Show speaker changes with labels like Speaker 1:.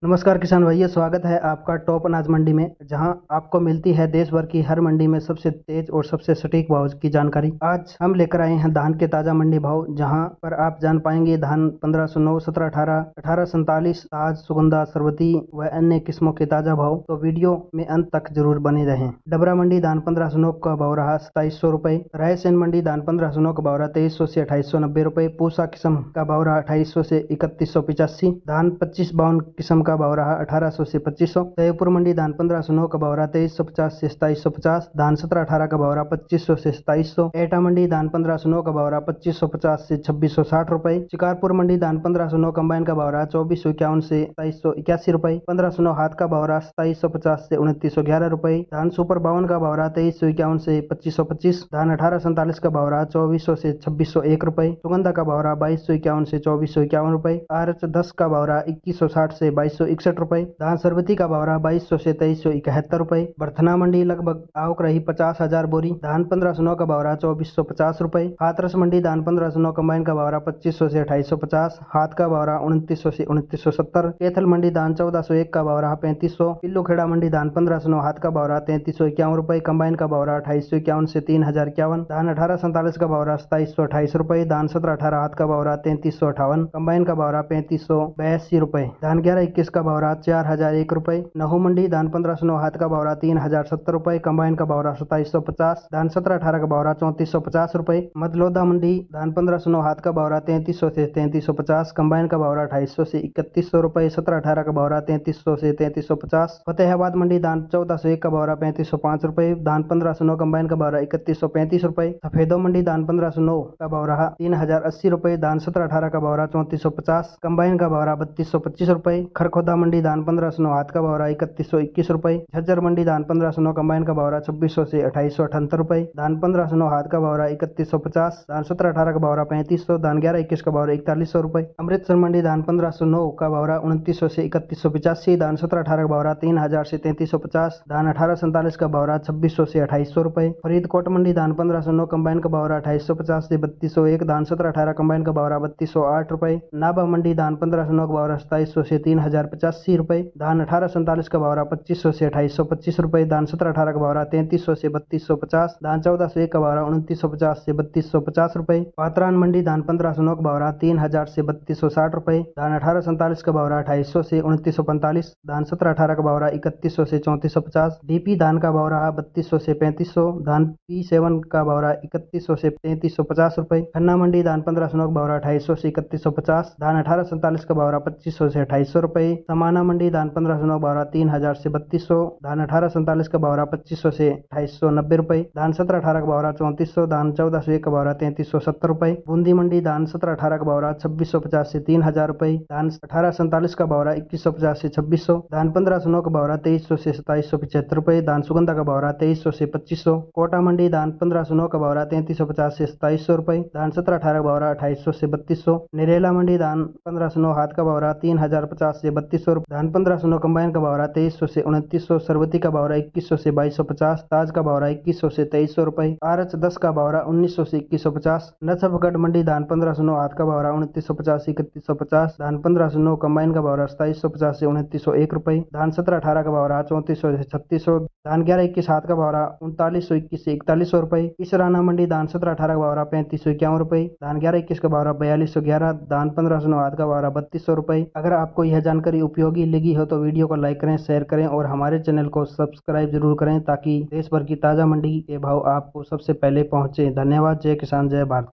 Speaker 1: नमस्कार किसान भैया, स्वागत है आपका टॉप अनाज मंडी में, जहां आपको मिलती है देश भर की हर मंडी में सबसे तेज और सबसे सटीक भाव की जानकारी। आज हम लेकर आए हैं धान के ताजा मंडी भाव, जहां पर आप जान पाएंगे धान 1509, 1718, 1847, ताज, सुगंधा, सरवती व अन्य किस्मों के ताजा भाव। तो वीडियो में अंत तक जरूर बने रहें। डबरा मंडी धान 1509 का भाव रहा 2700 रुपए। रायसेन मंडी धान 1509 का भाव रहा 2300 से 2890 रुपए। पूसा किस्म का भाव रहा 2800 से 3185। धान 2552 किस्म का भाव रहा 1800 से 2500। जयपुर मंडी धान 1509 का भाव रहा 2350 से 2750। धान 1718 का भाव रहा 2500 से 2700। एटा मंडी धान 1509 का भाव रहा 2550 से 2660 रुपए। शिकारपुर मंडी धान 1509 कंबाइन का भाव रहा 2451 से 2781 रुपए। 1509 हाथ का भाव रहा 2750 से 2911 रुपए। धान सुपर 52 का भाव रहा 2351 से 2525। धान 1847 का भाव रहा 2400 से 2601 रुपए। सुगंधा का भाव रहा 2251 से 2451 रुपए। आरच 10 का भाव रहा 2160 से 2261 रुपए। धान सरबती का भाव रहा 2200 से 2371 रुपए। बर्थना मंडी लगभग आवक रही 50,000 बोरी। धान 1509 का भाव रहा 2450 रुपए। हाथरस मंडी धान 1509 कंबाइन का भाव रहा 2500 से 2850। हाथ का भाव रहा 2900 से 2970। कैथल मंडी धान 1401 का भाव रहा 3500। पिल्लूखेड़ा मंडी धान 1509 हाथ का भाव रहा 3351 रुपए। कंबाइन का भाव रहा 2851 से 3051। धान 1847 का भाव रहा 2728 रुपए। धान 1718 हाथ का भाव रहा 3358। कंबाइन का भाव रहा 3582 रुपए। धान 1121 का भाव रहा 4001 रुपए। नहू मंडी धान 1509 हाथ का भाव रहा 3070 रुपए। कंबाइन का भाव रहा 2750। धान 1718 का भाव रहा 3450 रुपए। मदलौदा मंडी धान 1509 हाथ का भाव रहा 3300 से 3350। कंबाइन का भाव रहा 2800 से 3100 रुपए। 1718 का भाव रहा 3300 से 3350। फतेहाबाद मंडी धान 1401 का भाव रहा 3505 रुपए। धान 1509 कंबाइन का भाव रहा 3135 रुपए। सफेदो मंडी धान 1509 का भाव रहा 3080 रुपए। धान 1718 का भाव रहा 3450। कंबाइन का भाव रहा 3225 रुपए। खरखोदा मंडी धान 1509 हाथ का भाव रहा 3121 रुपए। झज्जर मंडी धान 1509 कंबाइन का भाव रहा 2600 से 2878 रुपए। धान 1509 हाथ का भाव रहा 3150। धान 1718 का भाव रहा 3500। धान 1121 का भाव रहा 4100 रुपए। अमृतसर मंडी धान 1509 का भाव रहा 2900 से 3185। धान 1718 का भाव रहा 3000 से 3350। धान 1847 का भाव रहा 2600 से 2800 रुपए। फरीदकोट मंडी धान 1509 कंबाइन का भाव रहा 2850 से 3201। धान 1718 कंबाइन का भाव रहा 3208 रुपए। नाभा मंडी धान 1509 का भाव रहा 2700 से 3085 रुपए। धान 1847 का भाव रहा 2500 से 2825 रुपए। धान 1718 का भाव रहा 3300 से 3250। धान 1401 का भाव रहा 2950 से 3250 रुपए। पात्रान मंडी धान 1509 का भाव रहा 3000 से 3260 रुपए। धान 1847 का भाव रहा 2800 से 2945। धान 1718 का भाव रहा 3100 से 3450। डीपी धान का भाव रहा 3200 से 3500। धान P7 का भाव रहा 3100 से 3350 रुपए। खन्ना मंडी धान 1509 का भाव रहा 2800 से 3150। धान 1847 का भाव रहा 2500 से 2800 रुपए। समाना मंडी धान 1509 का भाव रहा 3000 से 3200। धान 1847 का भाव रहा 2500 से 2890 रुपए। धान 1718 का भाव रहा 3400। धान 1401 का भाव रहा 3370 रुपए। बूंदी मंडी धान 1718 का भाव रहा 2650 से 3000 रुपए। धान 1847 का भाव रहा 2150 से 2600। धान 1509 का भाव रहा 2300 से 2775 रुपए। धान सुगंधा का भाव रहा 2300 से 2500। कोटा मंडी धान 1509 का भाव रहा 3350 से 2700 रुपए। धान 1718 का भाव रहा 2800 से 3200। नरेला मंडी धान 1509 हाथ का भाव रहा 3050 से 3200 रुपए। धान 1509 कंबाइन का भाव रहा 2300 से 2900। सरवती का भाव रहा 2100 से 2250। ताज का भाव रहा 2100 से 2300 रुपए। आरच 10 का भाव रहा 1900 से 2150। नसफगढ़ मंडी धान 1509 हाथ का भाव रहा 2950 से 3150। धान 1509 कंबाइन का भाव रहा 2750 से 2901 रुपए। धान 1718 का भाव रहा 3400 से 3600। धान 1121 हाथ का भाव रहा 3921 से 4100 रुपए। इसराना मंडी धान 1718 का भाव रहा 3551 रुपए। धान 1121 का भाव रहा 4211। धान 1509 हाथ का भाव रहा 3200 रुपए। अगर आपको यह जानकारी उपयोगी लगी हो तो वीडियो को लाइक करें, शेयर करें और हमारे चैनल को सब्सक्राइब जरूर करें, ताकि देश भर की ताजा मंडी के भाव आपको सबसे पहले पहुंचे। धन्यवाद। जय किसान, जय भारत।